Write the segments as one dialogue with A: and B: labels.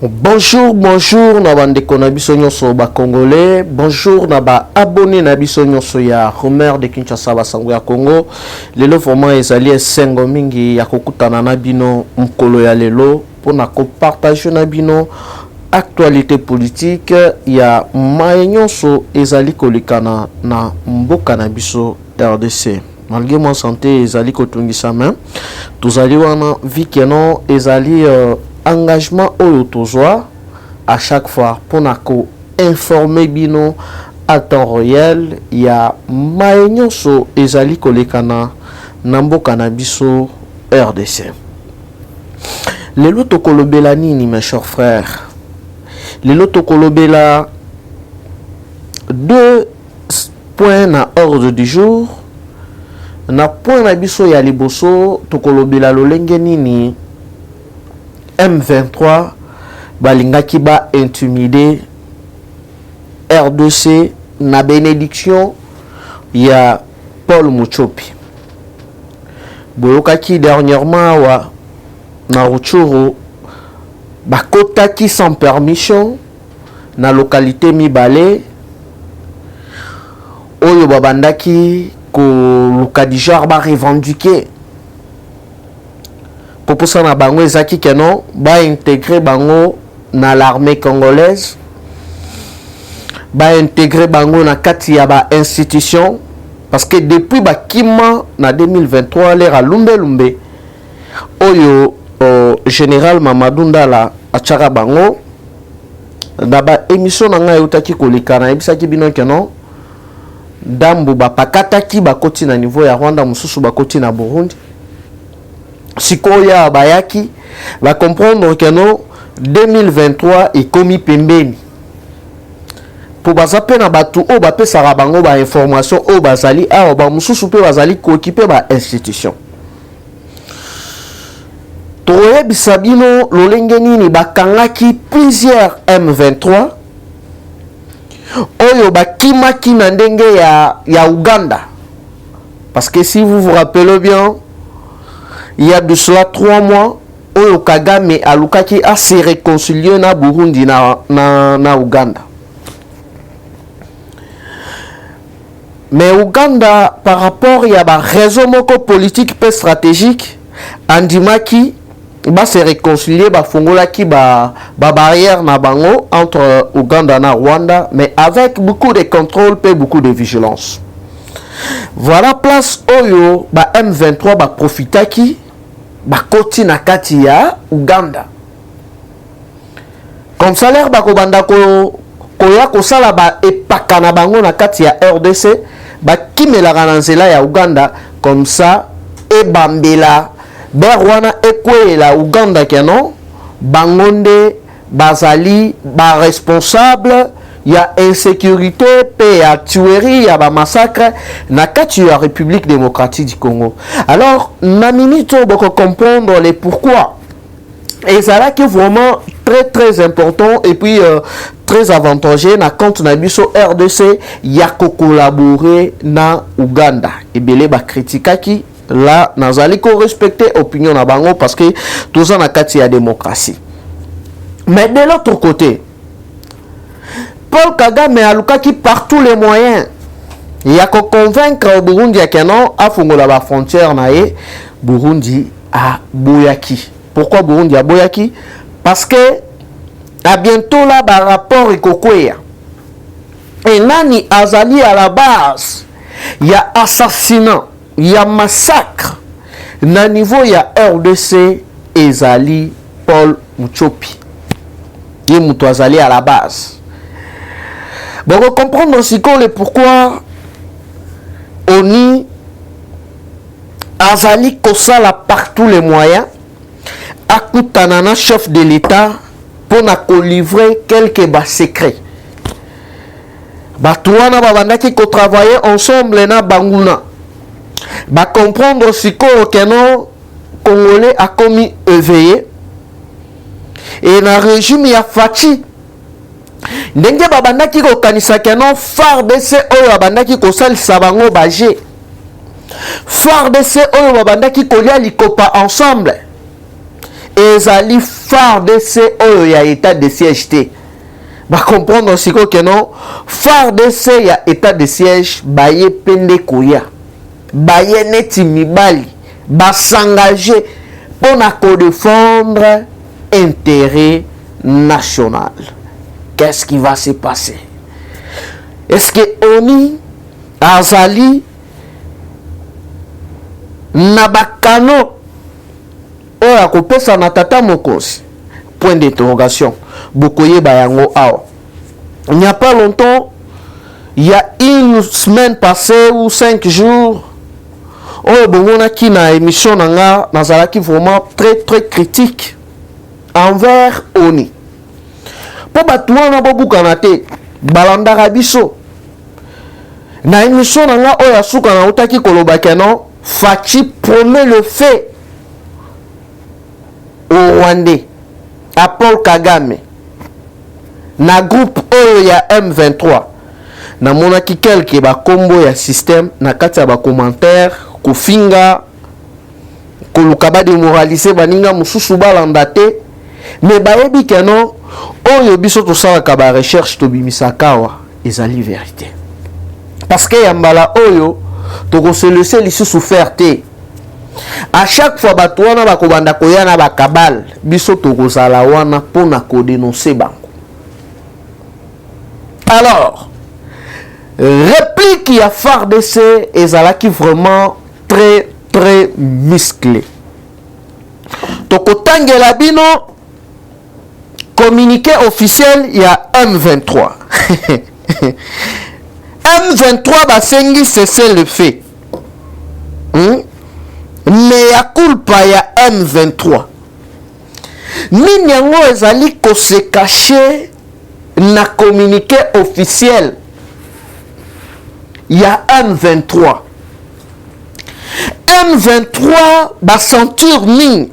A: Bonjour, bonjour, na bandeko na biso nyonso ba Congolais. Bonjour na ba abonné na biso nyonso ya Romer de Kinshasa basango ya Congo. Lelo vraiment ezali esengo mingi ya kokutana na bino mkolo ya lelo pona ko partager na bino actualité politique ya maye nyonso ezali kolikana na mboka na biso RDC. Malgré mon santé ezali kotungisa main. Tozali wana vikeno ezali engagement oyo tozwa à chaque fois pour informer bino à temps réel ya maye nyonso ezali kolekana na mboka na biso RDC. Lelo tokolobela nini mes chers frères? Lelo tokolobela deux points na ordre du jour. Na point na biso ya liboso tokolobela lolenge nini M23 balingaki ba intimider RDC na bénédiction ya Paul Muchopi. Boyokaki dernièrement wa na Rutshuru bakotaki sans permission na localité mibale oyo babandaki ko lukadijar ba revendiquer pour ça na bango ezaki keno ba intégrer bango na l'armée congolaise, ba intégrer bango na kati ya ba institution, parce que depuis ba kima na 2023 l'era lumbe oyo général Mamadou Ndala achara bango na ba émission na ngai utaki kolikana ebisaki bino keno dambu ba pakataki ba koti na niveau ya Rwanda mususu ba koti na Burundi. Sikoya bayaki va comprendre que non 2023 est commis pembeni pour bazape na batu o ba pesa bango ba information o bazali a ba mususu pe bazali ko occuper ba institution toye bisabino lolenge nini bakangaki plusieurs M23 oyo bakimaki na ndenge ya Uganda, parce que si vous vous rappelez bien il y a de cela 3 mois, Oyo Kagame alukaki a se réconcilier na Burundi na Uganda. Mais Uganda, par rapport à la raison politique et stratégique, andimaki ba se réconcilier ba fongolaki ba barrière na bango entre Uganda na Rwanda, mais avec beaucoup de contrôle et beaucoup de vigilance. Voilà place Oyo ba M23 ba profitaki bakoti na kati ya Uganda. Comme ça l'air bakobanda koya kosala ba epaka na bango na kati ya RDC bakimelaka na nzela ya Uganda, comme ça ebambela berwana ekwela Uganda keno bangonde bazali ba responsable ya insécurité pe ya tuerie ya ba massacre na kati ya République démocratique du Congo. Alors na minute boko comprendre les pourquoi. Et ça là qui est vraiment très important et puis très avantageux na compte na biso RDC ya ko collaborer na Uganda. Et belé ba critikaki là nazali ko respecter opinion na bango parce que tout ça na kati ya démocratie. Mais de l'autre côté, Paul Kagame a lukaki par tous les moyens. Il y a qu'à convaincre au Burundi que non, à fongola la frontière nae, Burundi a boyaki. Pourquoi Burundi a boyaki? Parce que à bientôt là, par rapport et kokwea. Et nani azali à la base, il y a assassinat, il y a massacre. Na niveau il y a RDC ezali Paul Muchopi. Il muto azali à la base. Bon, on comprendre aussi le pourquoi ONU azali kosala par tous les moyens akutanana chef de l'État pour na livrer quelques secrets. Batuana babandaki ko travailler ensemble na banguna. Ba comprendre aussi que non Congolais a commis éveillé et na régime ya Fachi ndenge babandaki ko kanisa keno FARDC oyo babandaki ko salisa bango baje FARDC oyo babandaki ko lia likopa ensemble ezali FARDC oyo ya état de siège te. Ba comprendre aussi que non, FARDC ya état de siège baye pende koya. Baye neti mibali, ba s'engager pour défendre intérêt national. Qu'est-ce qui va se passer? Est-ce que Oni azali nabakano oya kopesa na tata mokosi? Point d'interrogation. Bokoye bayango awa. Il n'y a pas longtemps, il y a une semaine passée ou 5 jours, oh bon qui na émission nanga nazalaki vraiment très critique envers Oni. Po batuana bobuka te balanda rabiso. Na émission nanga oya suka na utaki koloba kenon Fachi promet le fait au Rwandais à Paul Kagame na groupe oyo ya M23 na monaki quelque ba combo ya système na kati ya ba commentaire kofinga koluka ba démoraliser baninga mususu balanda te mais bayebi kenon oyo biso tosalaka ba recherche tobimisaka wa ezali vérité parce que yambala oyo toko se laisser lisusu faire te. À chaque fois bato wana bakobanda koya na bakabal biso tokozala wana pona ko dénoncer bango. Alors réplique ya FARDC ezalaki vraiment très musclé. Tokotangela bino communiqué officiel ya M23. M23 basengi cesser le fait. Mais ya culpa ya M23. Nini yango ezali ko se cacher na communiqué officiel ya M23. M23 ba ceinture nini.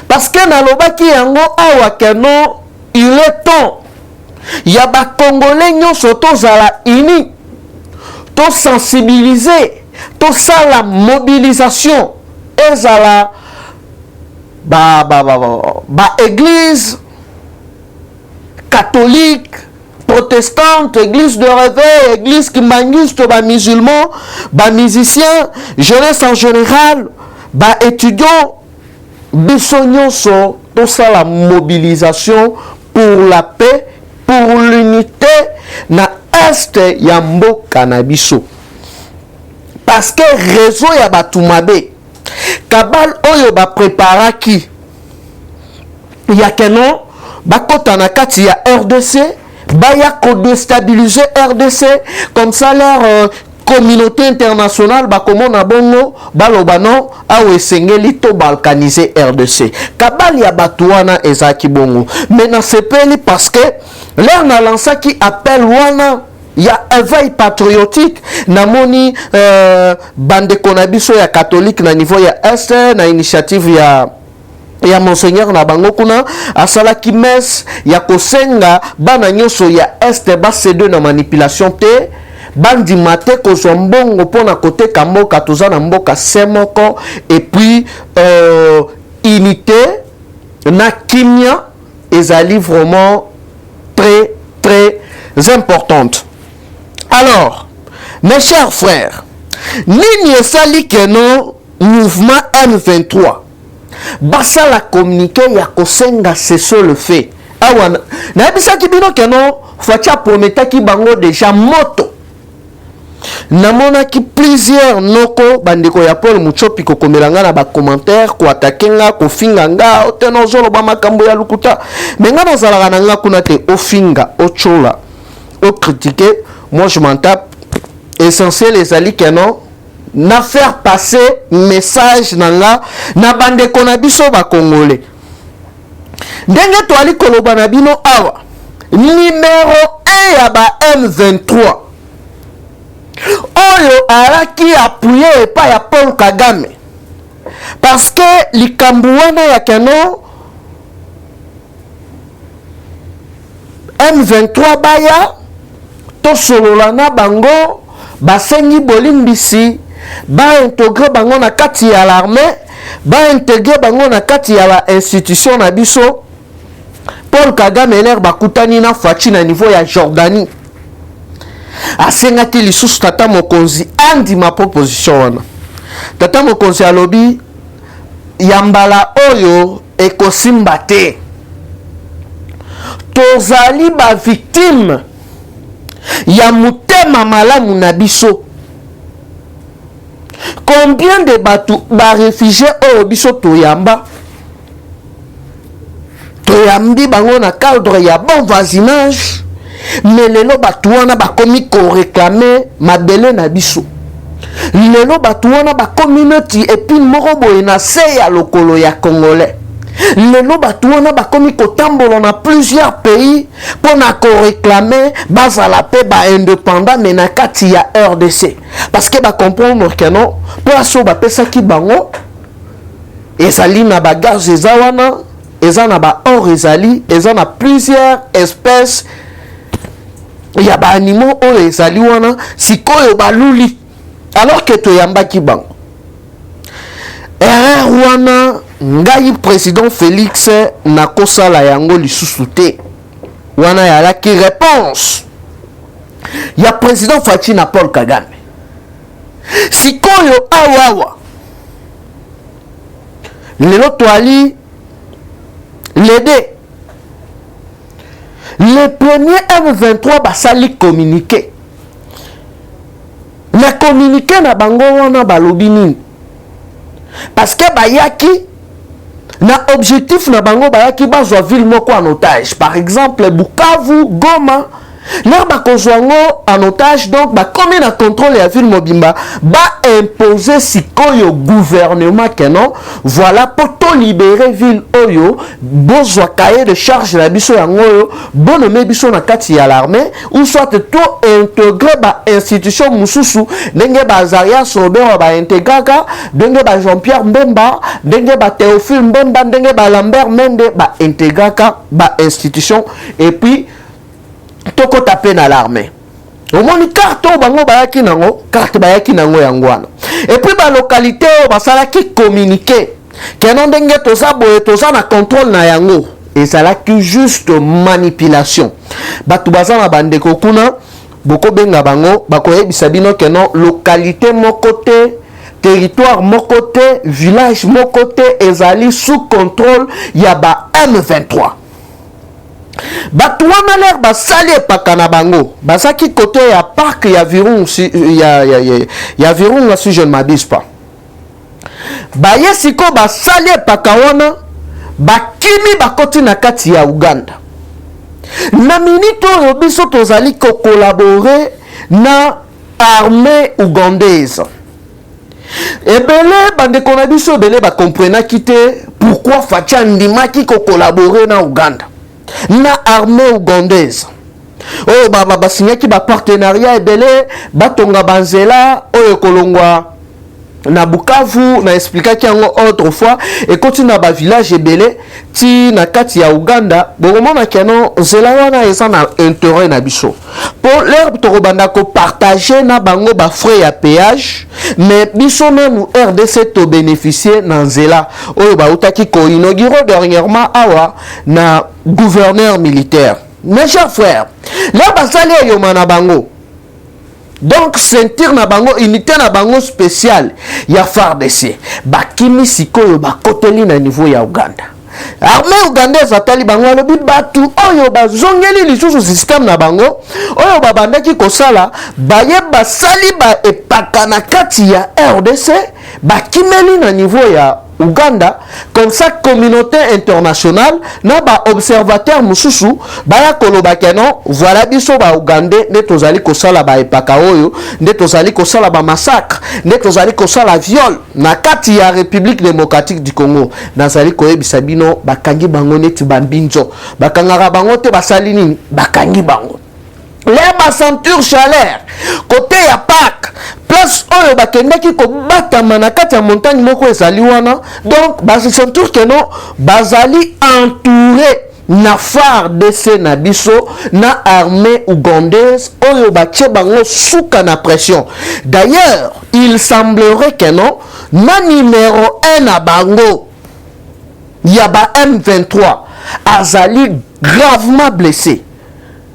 A: Parce que nalobaki yango awa keno il est temps ya ba congolais nyonso tozala uni to sensibiliser to ça la mobilisation ezala ba église catholique protestante, église de réveil, église kimbanguiste, ba musulmans, ba musiciens, jeunesse en général, ba étudiants, biso nyonso to ça la mobilisation pour la paix, pour l'unité na est ya mboka na biso. Parce que réseau ya batumabe kabal oyo ba préparaki ya keno bakota na kati ya RDC baya ko déstabiliser RDC comme ça leur communauté internationale bakomona bongo baloba non awe sengeli to balkaniser RDC kabal ya batuana ezaki bongo mais na sepeli parce que l'air na lança qui appelle wana il y a un éveil patriotique namoni bande konabiso ya catholique na niveau ya est na initiative ya monseigneur na bango kuna asala ki messe ya kosenga bana nyoso ya est ba cede na manipulation te bandi mate ko zombongo pona côté kamboka tozana mboka semoko et puis unité na kimia ezali vraiment très importante. Alors, mes chers frères, nini esali keno mouvement M23 basa la communiqué ya kosenga cesser le fait. Awana na bisa kibino keno facha prometaki bango déjà moto. Namona ki plusieurs noko bandeko ya Paul Muchopi ko komelanga na ba commentaire ko atakenga ko finga nga oteno zolo ba makambo ya lukuta. Menga na zalaka nga kuna te ofinga ochola o critiquer. Moi je m'en tape. Essentiel les ali kenon na faire passer message nanga na bande konabiso ba congolais. Ndenge to ali koloba na bino awa. Numéro 1 ya ba M23. Oyo alaki appuyé pa ya Paul Kagame. Parce que likambuana ya kenon M23 baya to sololana bango basengi bolimbisi ba intégrer bango na kati ya l'armée ba intégrer bango na kati ya ba institution na biso. Paul Kagame ler bakutani na Fachi na niveau ya Jordanie. Asengati lisusu tata mokonzi andi ma proposition wana. Tata mokonzi alobi yambala oyo ekosimba te. Tozali ba victime ya mutema malamu na biso. Combien de batu ba réfugiés oyo biso toyamba? Toyambi bango na cadre ya bon voisinage. Mais lelo batu wana bakomi ko réclamer mabele na biso. Lelo batu wana ba communauté epine moko boye na se ya lokolo ya Congolais. Lelo batu wana bakomi ko tambola na plusieurs pays pour na ko réclamer bazala pe ba indépendant mais na kati ya RDC. Parce que ba comprendre que non pour aso ba pesa ki bango ezali na ba gaz ezawana ezana ba or ezali ezana plusieurs espèces. Il y a des animaux qui les aliments, si koyo baluli, alors que tu yamba ki bang. Wana ngai président Félix na kosa la yango lisusu te. Wana ya la ki réponse. Il y a président Fachi na Paul Kagame. Si koyo awawa. Lelo toali l'aider. Le premier M23 basali communiqué. Na communiqué na bango wana balobi nini? Parce que bayaki na objectif na bango bayaki bazwa ville moko en otage. Par exemple Bukavu, Goma, leur bakozwango en otage donc ba comme na contrôle ya ville mobimba ba imposer sikoyo gouvernement que non voilà pour to libérer ville oyo bozwa cahier de charge la biso yango bonome biso na kati ya l'armée ou soit to intégrer ba institution mususu ndenge ba Zaria Sobero ba intégraka ndenge ba Jean-Pierre Mbemba ndenge ba Théophile Mbemba ndenge ba Lambert Mende ba intégraka ba institution et puis toko taper na l'armée. Au moins carte bango bayaki nango, carte bayaki nango yangwana. Et puis ba localité basala ki communiquer. Kenon ndenge toza boye toza na contrôle na yango. Et ça là que juste manipulation. Batu baza na bandeko kuna boko benga bango bako yebisa bino kenon localité mon côté territoire mon côté village mon côté ezali sous contrôle ya ba M23. Batu wana ler basali epaka na bango basaki côté ya parc ya Virunga si ya Virunga si je ne m'abuse pas baye siko basali epaka wana bakimi bakoti na kati ya Uganda na minute oyo biso tozali ko collaborer na armée ougandaise ebele bandeko na biso ebele ba comprenaki te pourquoi Fachi andimaki ko collaborer na Uganda na armée ougandaise. Oh baba basinyaki ba partenariat ebele batonga banzela oyo kolongwa na Bukavu na expliquaki yango autrefois et continue ba village ebele ti na kati ya Uganda bomona keno zela wana eza na intérêt na biso pour leur tokobanda ko partager na bango ba frais ya péage mais biso nous RDC to bénéficier na zela oyo ba utaki ko inauguré dernièrement awa na gouverneur militaire. Mes chers frères, là basali yo mana bango donc sentir na bango unité na bango spécial ya FARDC bakimi sikoyo bakoteli na niveau ya Uganda. Armée ougandaise atali bango alobi batu oyo bazongeli lisusu système na bango oyo babandaki kosala baye basali ba epaka na kati ya RDC bakimeli na niveau ya Uganda comme ça communauté internationale na ba observateur mususu baya koloba keno voilà biso ba Ugandais ne tozali kosala ba epaka oyo ne tozali kosala ba massacre ne tozali kosala viol na kati ya République démocratique du Congo nazali koyebisa bino bakangi bango neti bambinzo bakangaka bango te basali nini bakangi bango les ma ceinture chaleur côté ya Pâques place oyo bakendaki ko batama na kati ya montagne moko ezali wana donc ba ceinture keno bazali entouré na FARDC na biso na armée ougandaise oyo batie bango souka na pression. D'ailleurs, il semblerait que non, na numéro 1 na bango yaba M23 azali gravement blessé.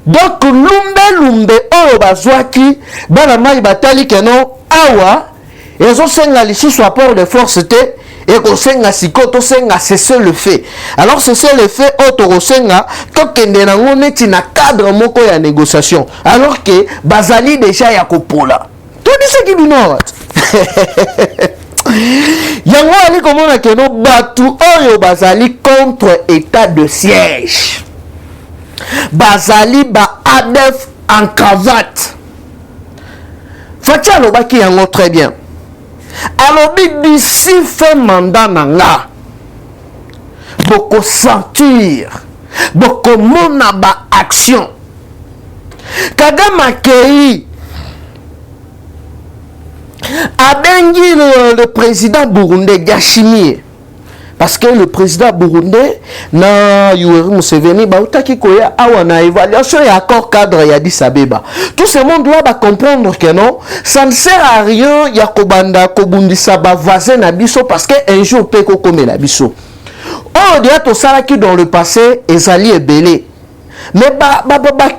A: Donc lumbe oyo bazwaki bana mai batali que non awa ezo senga lisusu apport de force te et ko senga sikoto senga cesser le fait. Alors cesser le fait auto senga to kende nango neti na cadre moko ya négociation alors que bazali déjà ya kopola. To dise ki bino yango ali komona que no batu oyo bazali contre état de siège. Bazali ba ADF en cravate. Fatia alobaki yango très bien. Alobi d'ici fin mandat nanga boko sentir boko mona ba action. Kagame Kei abengi le président burundais Gashimie. Parce que le président burundais na Yoweri Museveni bautaki koya awa na évaluation et accord cadre ya Addis Abeba. Tout ce monde là va comprendre que non, ça ne sert à rien ya kobanda kobundisa ba voisin na biso parce que un jour pe ko comme na biso. Oh dia to sala ki dans le passé ezali ebele. Mais ba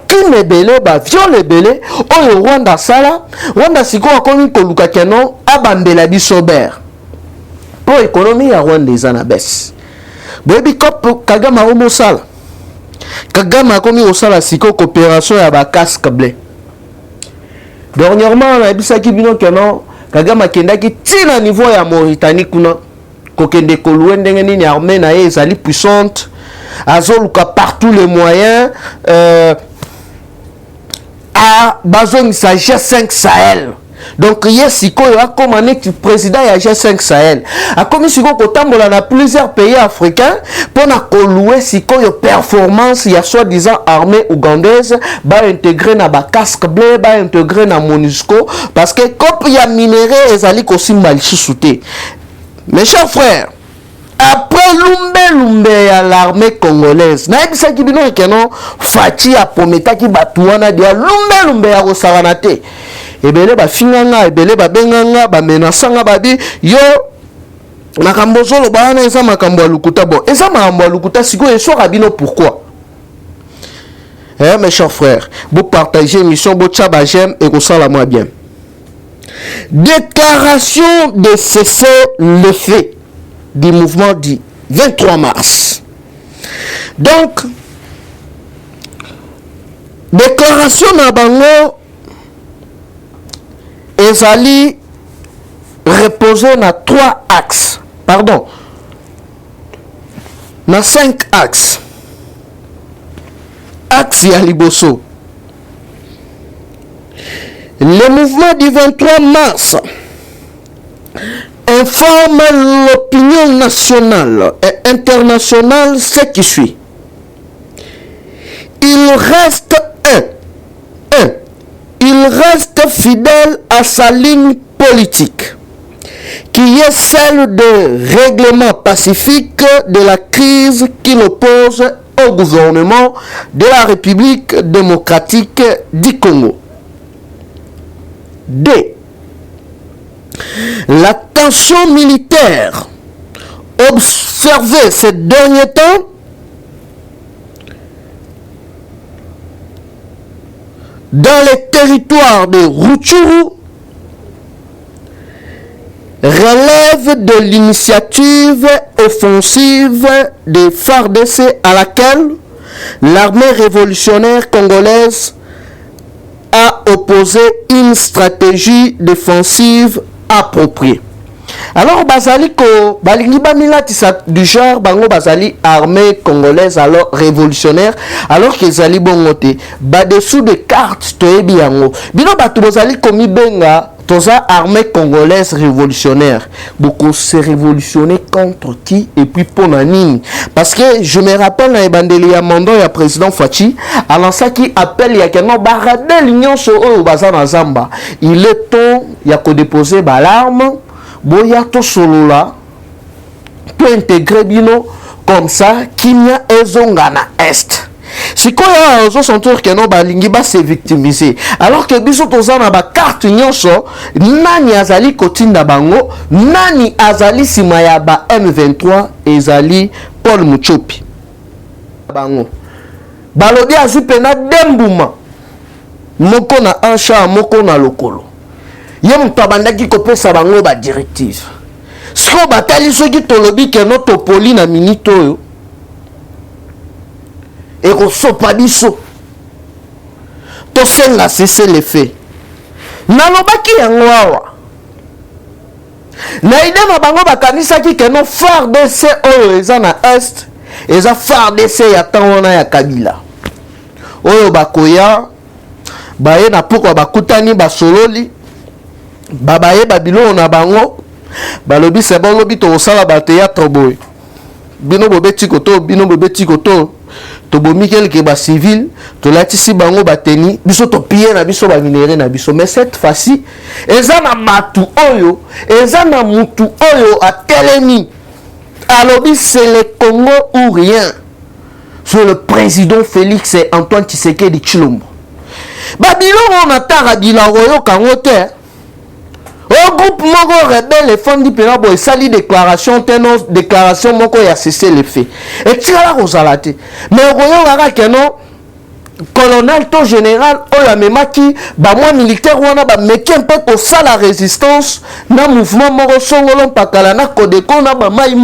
A: ki ebele ba viol ebele oyo Rwanda sala Rwanda siko akomi koluka que non abandela biso ber. Pour l'économie ya Rwanda eza na baisse. Boyebi kop Kagame omo sala. Kagame akomi osala siko coopération ya ba casque bleu. Dernièrement na bisaki bino que non Kagame akendaki tina niveau ya Mauritanie kuna kokende kolue ndenge nini armée na ye ezali puissante azoluka partout les moyens à bazong sa G5 Sahel. Donc hier sikoyo akoma neti président ya G5 Sahel akomi sikoyo kotambola na plusieurs pays africains pour na kolouer sikoyo performance ya soi-disant armée ougandaise ba intégrer na ba casque bleu ba intégrer na MONUSCO parce que comme ya minéraux ezali ko simba lisusu te. Mes chers frères, après lumbe ya l'armée congolaise na ebisa ki bino ke non Fachi a prometaki batuana dia lumbe ya kosala te. Ebele ba finganga ebele ba benganga ba menasanga babi yo makambo zolo bana eza makambo ya lukuta bon eza makambo ya lukuta siko esoka bino pourquoi mes chers frères vous partagez émission bo tchaba j'aime et ko sala moi bien. Déclaration de cesser le fait du mouvement du 23 mars. Donc déclaration na bango ezali reposer na 3 axes, pardon, na 5 axes. Axe ya liboso. Le mouvement du 23 mars informe l'opinion nationale et internationale ce qui suit. Il reste il reste fidèle à sa ligne politique, qui est celle de règlement pacifique de la crise qui l'oppose au gouvernement de la République démocratique du Congo. 2. La tension militaire observée ces derniers temps dans les territoires de Rutshuru relève de l'initiative offensive de FARDC à laquelle l'armée révolutionnaire congolaise a opposé une stratégie défensive appropriée. Alors bazali ko balingi bamilatisa du genre bango bazali armée congolaise alors révolutionnaire alors que zali bongote ba dessous de cartes toyebi yango bino batu bazali komi benga toza armée congolaise révolutionnaire beaucoup se révolutionner contre qui et puis pour nani parce que je me rappelle na ebandeli ya mando ya président Fachi alança qui appelle ya keno barade l'union so o bazana zamba il est temps ya ko déposer ba l'arme boya to solola to intégrer bino comme ça kimia ezonga na est. Sikoya ozo sentir que non balingi ba se victimiser alors que biso tozana ba carte nyonso nani azali kotinda bango nani azali sima ya ba M23 ezali Paul Muchopi bango balobi azipena dembuma moko na ansha moko na lokolo ye muto abandaki kopesa bango ba directive siko batali soki tolobi ke no topoli na minute oyo et kosopa biso tosenga cesser les faits nalobaki yango awa na ide na bango bakanisaki ke no FARDC oyo eza na est eza FARDC ya ntango wana ya Kabila oyo bakoya baye na pokwa bakutani basololi babaye babilo na bango balobi sebo lobi tokosala bateatre boye bino bobeti koto bino bobeti koto tobomi quelque ba civil tolatisi bango bateni biso topie na biso ba minéré na biso mais cette fois-ci eza na matu oyo eza na mutu oyo a telemi alobi c'est le Congo ou rien sur le président Félix Antoine Tshisekedi Tshilombo babilo on atara bilango kango te au groupe moko rebelle fondi pena bo sali déclaration tenos déclaration moko ya cesser les faits et tira rosalate mais royo ngaka keno colonel to général oyo amemaki ba moi militaire wana ba meki un peu ko sala résistance na mouvement moko songolo mpakala na Kodeko na ba mai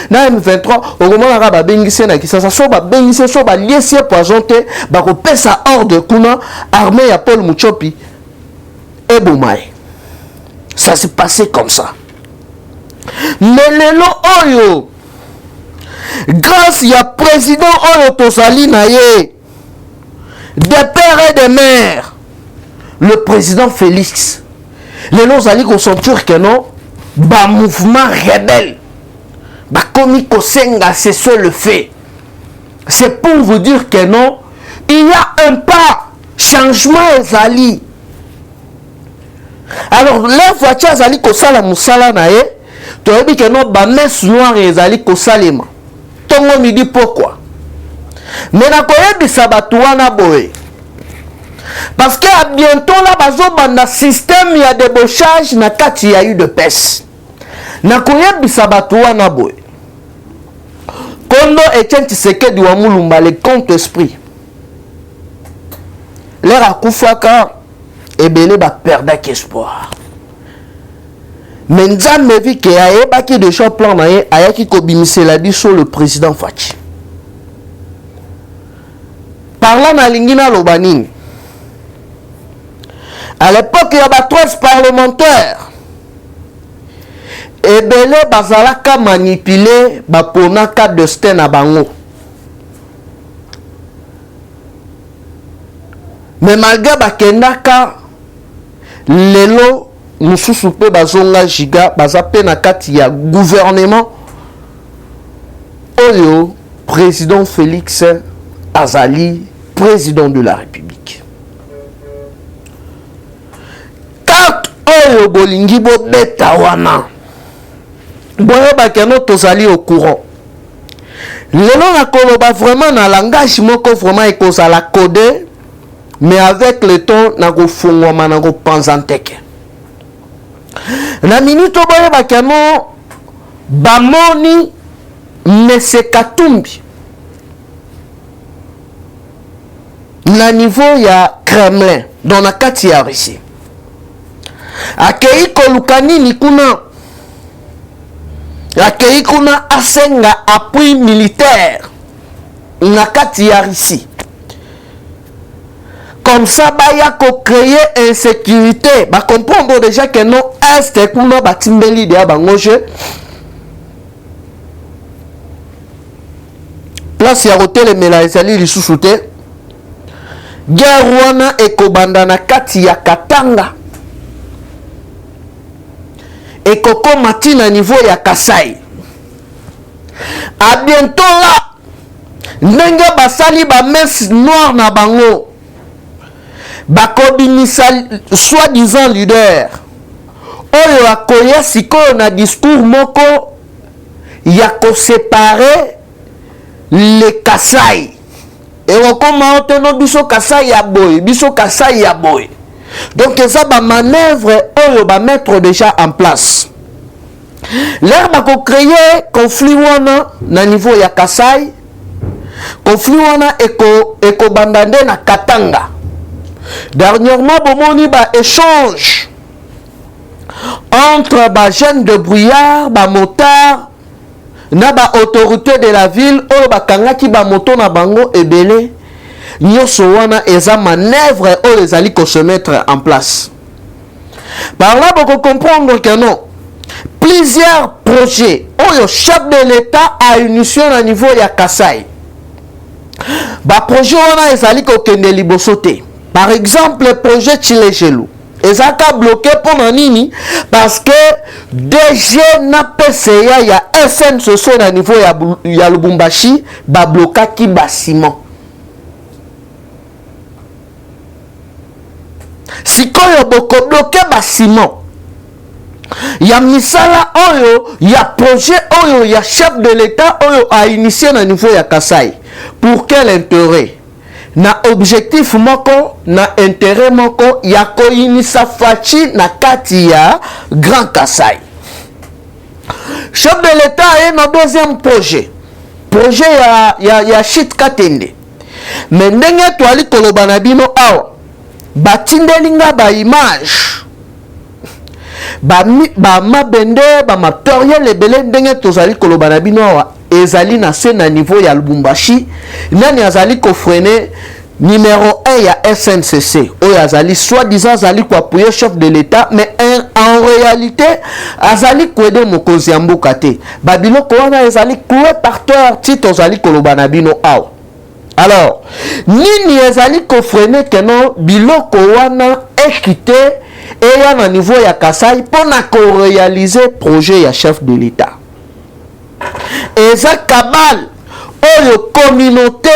A: na M23 okomona ka ba bengise na Kisasa so ba bengise so ba liesi poison te ba ko pesa ordre kuna armée ya Paul Muchopi et Boumai. Ça s'est passé comme ça. Mais lelo oyo grâce ya président oyo tozali na ye de père et de mère le président Félix lelo zali ko sentir que non ba mouvement rebelle ba komi ko senga c'est ce le fait. C'est pour vous dire que non il y a un pas changement ezali. Alors les voitures azali kosala musala na ye toyebi ke no ba messe noire ezali kosalema tongo midi pourquoi mais na koyebisa bato wana boye parce que à bientôt là bazobanda système ya débauchage na kati ya UDPS na koyebisa bato wana boye Kondo Etienne Tshisekedi wa Mulumba le compte esprit l'air akufaka et belé ba perdaki espoir. Mais nzambe vi ke ayebaki de son plan na ye ayaki kobimisela biso le président Fachi. Parlant na lingina lobanini. À l'époque il y a ba 13 parlementaires. Et belé bazalaka manipuler ba ponaka destin na bango. Mais malgré bakendaka lelo mususu pe bazonga jiga baza pe na kati ya gouvernement oyo président Félix azali président de la République. Carte oyo bolingi bo beta wana boyo bakeno tozali au courant lelo na koloba vraiment na langage moko vraiment ekozala codé. Mais avec le temps, na go fongoma na go panzanteke. Na minute boye bakano bamoni Mese Katumbi. Na niveau ya Kremlin, dans la kati ya Russie. Akei kolukani ni kuna. Akei kuna asenga appui militaire. Na kati ya Russie. Comme ça, il y a créer insécurité. Bah comprendre déjà que non est qu'on a bâti mbeli de abangoje. Place ya hotel Melaisali lisusuté. Guerre wana ekobanda na kati ya Katanga. Ekoko mati na niveau ya Kasai. À bientôt là. Ndenge basali ba messe noire na bango. Bakobimisa soi-disant leader oyo akoya sikoyo na discours moko ya ko séparer le Kasai. Et on commence à biso Kasai ya boy, biso Kasai ya boy. Donc ça va manœuvre on va mettre déjà en place. L'air va créer conflit wana na niveau ya Kasai. Conflit wana eko bandande na Katanga. Dernièrement bomoni ba échange entre ba jeunes de brouillard, ba motard na ba autorité de la ville oyo bakangaki ba moto na bango ebele. Nyoso wana eza manœuvre oyo ezali ko se mettre en place. Par là boko comprendre que non. Plusieurs projets oyo chef de l'État a initié au niveau ya Kasai. Ba projet wana ezali ko kende liboso te. Par exemple, le projet Tchilegelou. Et ça a bloqué pendant nini parce que DG na PCA ya SNCC na niveau ya Lubumbashi ba bloqué ki bâtiment. Si koyo boko bloqué bâtiment. Ya misala oyo ya projet oyo ya chef de l'État oyo a initié na niveau ya Kasai. Pour quel intérêt? Na objectif moko na intérêt moko ya koinisa fachi na kati ya Grand Kasai. Chef de l'État a un deuxième projet. Projet ya shit katende. Mais ndenge toali koloba na bino awa. Batindelinga ba image. Ba mabende ba matériel ebele ndenge tozali koloba na bino awa. Ezali na se na niveau ya Lubumbashi nani azali ko freiner numéro 1 ya SNCC oyo azali soi-disant azali ko appuyer chef de l'État mais en réalité azali ko aider mokonzi ya mboka te babiloko wana ezali cloué par terre tito azali koloba na bino awa. Alors nini ezali ko freiner que non biloko wana ekité et ya na niveau ya Kasai pona ko réaliser projet ya chef de l'État. Et ça cabale oyo communauté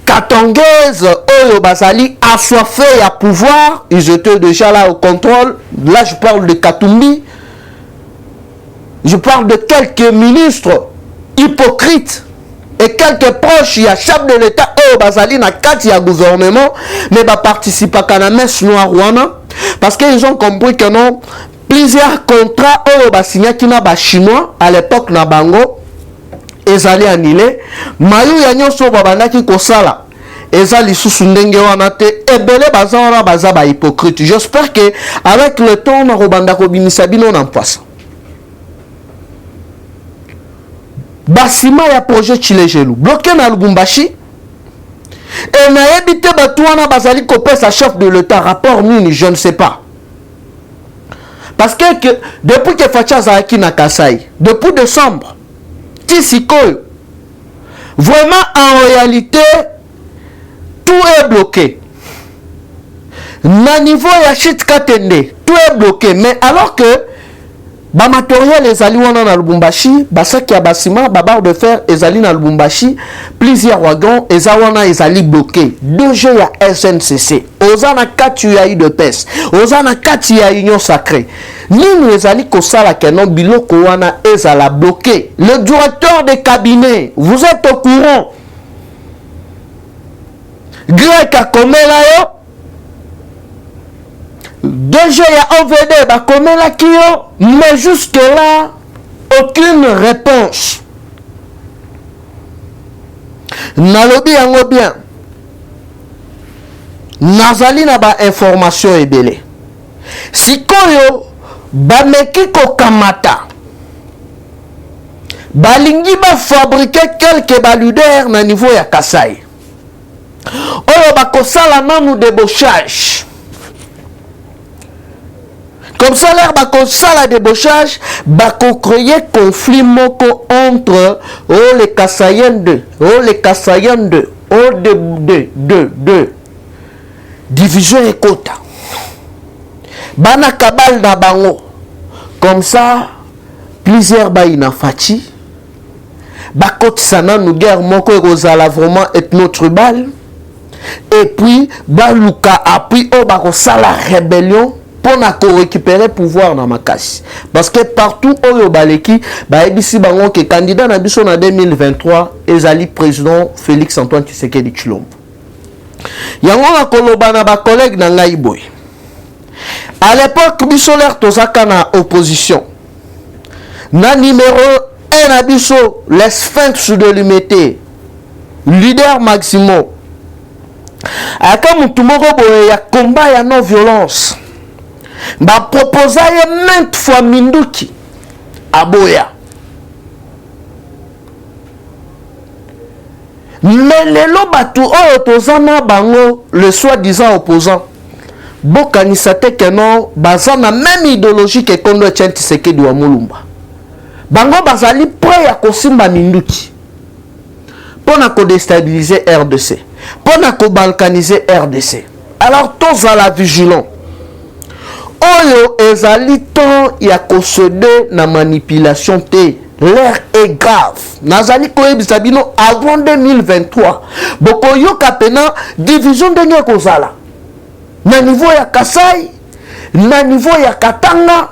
A: katongaise oyo basali assoiffé à pouvoir, ils étaient déjà là au contrôle. Là je parle de Katumbi, je parle de quelques ministres hypocrites et quelques proches, il y a chef de l'État oyo basali na kati ya gouvernement mais ba participer à la messe noire wana parce qu'ils ont compris que non. Plusieurs contrats oyo basignaki na ba chinois à l'époque na bango ezali annulé mayu ya nyonso babandaki kosala ezali susu ndenge wana te ebele baza wana baza ba hypocrite. J'espère que avec le temps na robanda ko bimisa bino na mpasa basima ya projet Tchilegelou bloqué na Lubumbashi et na ebité batu wana bazali kopesa chef de l'État rapport nini je ne sais pas. Parce que depuis que Facha Zaki na Kasai, depuis décembre, Tissikoy, vraiment en réalité, tout est bloqué. Na niveau Yachit Katende, tout est bloqué. Mais alors que, ba matériel ezali wana na Lubumbashi, basaki ya basima, barre de fer ezali na Lubumbashi, plusieurs wagons ezawana ezali bloqué. 2G ya SNCC, ozana kati ya UDPS, ozana kati ya Union Sacrée. Nini ezali kosala kenon biloko wana ezala bloqué. Le directeur de cabinet, vous êtes au courant. Grec a komela yo. 2G ya OVD ba komela kiyo. Mais jusque là, aucune réponse. Nalobi yango bien. Nazali na ba information ebele. Sikoyo bameki kokamata. Balingi ba fabriquer quelques baludeurs na niveau ya Kasai. Oyo bakosala nanu débauchage. Comme ça, l'air la débauchage, bako créer conflit moko entre les Kassaïens 2, les Kassaïens 2, division et quota. Bana kabal na bango. Comme ça, plusieurs baïna fachi. Bakot sana nou guerre moko rozala vraiment ethno-tribal. Et puis, baluka appui o bako sala rébellion. pour récupérer pouvoir dans Makassi. Parce que partout où il baleki, ici bango que candidat na biso en 2023 ezali président Félix Antoine Tshisekedi Tshilombo. Yango na koloba na ba collègue na ngai boy. À l'époque biso l'air tozaka na opposition. Na numéro 1 na biso les sphinx de l'humanité. Leader maximum. Aka mutu moko boye ya combat ya non violence. Ba proposa ye maintes fois Minduki aboya. Mais lelo batu oyo tozana bango le soi-disant opposant. Bokanisa te que non bazana même idéologie que Kondo Tshisekedi wa Mulumba. Bango bazali prêt ya kosimba Minduki. Pona ko déstabiliser RDC. Pona ko balkaniser RDC. Alors tous à la vigilance. Oyo ezali temps ya kosede na manipulation te. L'air est grave. Nazali koyebisa bino avant 2023. Boko yoka pena division ndenge kozala. Na niveau ya Kasai, na niveau ya Katanga,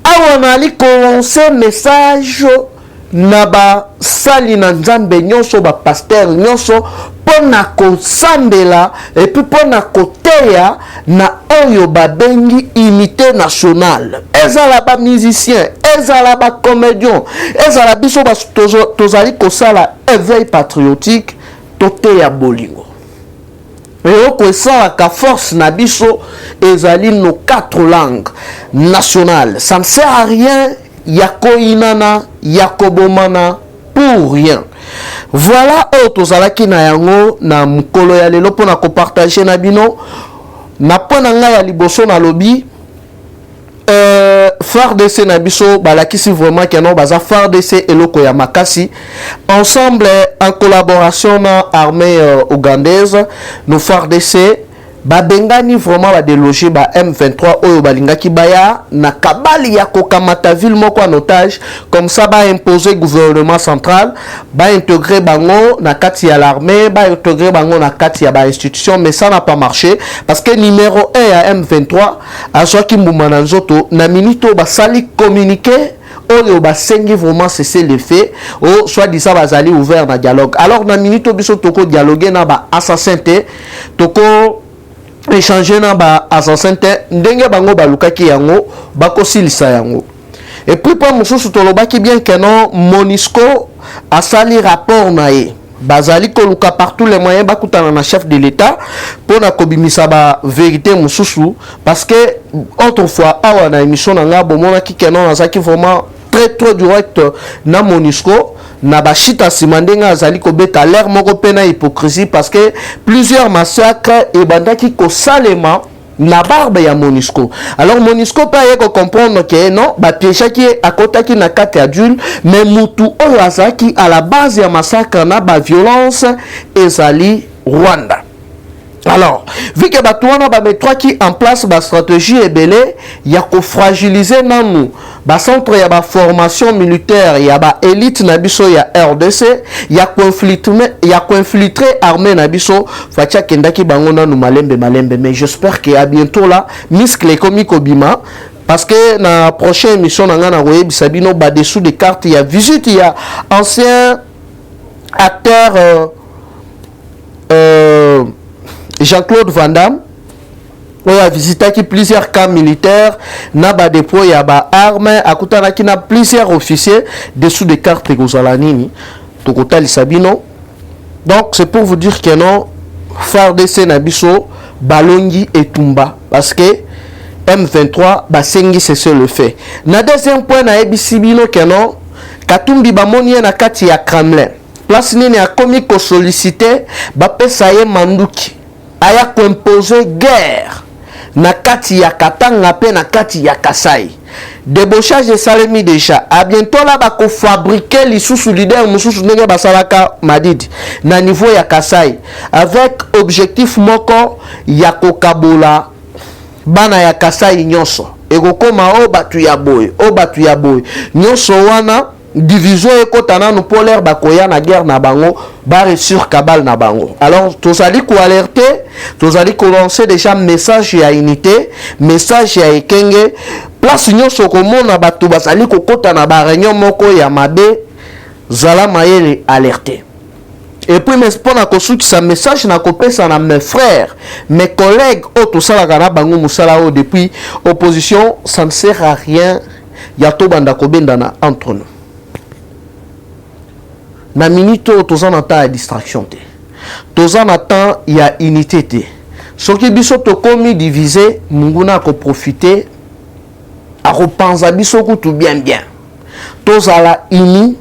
A: awa nali commencer message na ba sali na nzambe nyonso ba pasteur nyonso pona kosambela et puis pona koteya na oyo babengi unité nationale. Ezala ba musicien, ezala ba comédien, ezala biso ba tozali kosala éveil patriotique toteya bolingo. Et au ça la force na biso ezali nos 4 langues nationales. Ça ne sert à rien. Yako inana, yako bomana, pour rien. Voilà auto zalaki na yango na mukolo ya lelo pona ko partager na bino na pona nga ya liboso na lobby FARDC na biso balakisi vraiment que non baza FARDC eloko ya makasi ensemble en collaboration na armée ougandaise no FARDC babengani vraiment ba déloger ba M23 oyo balingaki baya na kabali ya kokamata ville moko en otage comme ça ba imposer gouvernement central ba intégrer bango na kati ya l'armée ba intégrer bango na kati ya ba institution mais ça n'a pas marché parce que numéro 1 ya M23 azoki mbuma na nzoto na minito ba sali communiquer oyo basengi vraiment cesser les faits ou soit dit ça bazali ouvert na dialogue alors na minito biso toko dialoguer na ba assassin te toko échanger na ba assassin te ndenge bango balukaki yango bakosilisa yango et puis pour mususu tolobaki bien que non MONUSCO a sali rapport na ye bazali koluka partout les moyens bakutana na chef de l'état pour na kobimisa ba vérité mususu parce que autrefois awa na émission na nga bomona ki que non azaki vraiment très direct na MONUSCO na bashita simandenga azali kobeta l'air moko pena hypocrisie parce que plusieurs massacres et bandaki ko salema na barbe ya MONUSCO. Alors MONUSCO pa yeko comprendre que non ba piéchaki akotaki na kati adulte mais mutu oyo azaki à la base ya massacre na ba violence ezali Rwanda. Alors, vu que Batouana va mettre qui en place la stratégie est belée, il y a qu'à fragiliser nous. Bah centre il y a ba formation militaire, il y a ba élite nabiso il y a RDC, il y a infiltré armée nabiso, fatia kendaki bangona nous malembe mais j'espère que à bientôt là, miscle comme Kobima. Parce que dans la prochaine émission, on a web Sabino ba dessous des cartes, il y a visite, il y a ancien acteur Jean-Claude Van Damme, on a visité plusieurs camps militaires, n'a pas déployé à armes, à Koutana qui n'a plusieurs officiers dessous des cartes Gozalanini, Tokota Sabino. Donc c'est pour vous dire que non, FARDC Nabiso, Balongi et Tumba, parce que M23, Basengi c'est le fait. Na deuxième point, na Ebisibino que non, Katumbi Bamoni na kati ya Kremlin. Place nini a commis ko solliciter, bapesa ye Manduki. Aya ko imposer guerre na kati ya Katanga pe na kati ya Kasai. Débauchage de salemi déjà. À bientôt là ba ko fabriquer les sous leader mususu ndenge basalaka Madidi na niveau ya Kasai avec objectif moko ya kokabola bana ya Kasai nyonso. Eko koma o batu ya boy nyonso wana division ekotana nous polaire bakoya na guerre na bango bare sur kabal na bango. Alors tozali ko alerter, tozali ko lancer déjà message ya unité, message ya ekenge place nyonso komona bato bazali kokota na ba réunion moko ya mabe zala mayele alerter. Et puis mais pour na kosukisa message na kopesa na mes frères, mes collègues auto sala kana bango musala o depuis opposition, ça ne sert à rien ya to banda kobendana entre nous. Na minute tozan ata ya distraction te. Tozan ata ya unité te. Soki biso to komi divisé, munguna ko profiter a repenser biso tout bien. Tozala uni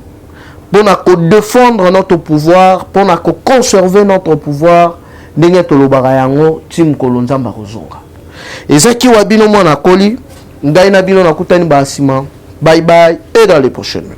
A: pour défendre notre pouvoir, pour conserver notre pouvoir, ndenge tolobaka yango tim kolonzamba kozonga. Ezaki wabino mwana koli, ngai na bino nakutani basima. Bye bye et dans les prochaines.